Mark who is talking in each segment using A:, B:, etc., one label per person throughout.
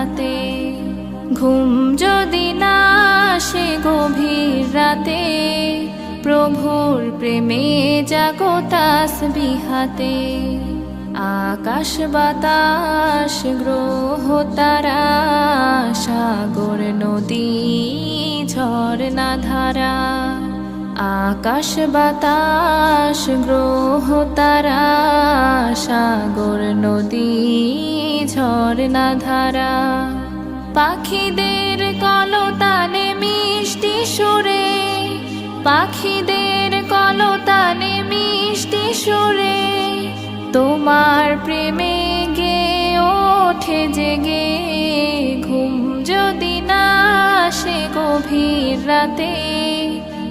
A: বিহাতে। ঘুম যদি না আসে গভীর রাতে, প্রভুর প্রেমে জাগো তাসবিহাতে। আকাশ বাতাস গ্রহ তারা, সাগর নদী ঝরনা ধারা। আকাশ বাতাস গ্রহ তারা, সাগর নদী ঝরনা ধারা। পাখিদের কলতানে মিষ্টি সুরে, পাখিদের কলতানে মিষ্টি সুরে, তোমার প্রেমে গে ওঠে জেগে। ঘুম যদি না আসে গভীর রাতে,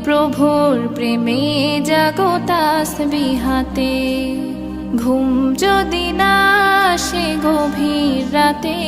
A: প্রভুর প্রেমে জাগো তাসবিহাতে। ঘুম যদি না আসে গভীর রাতে,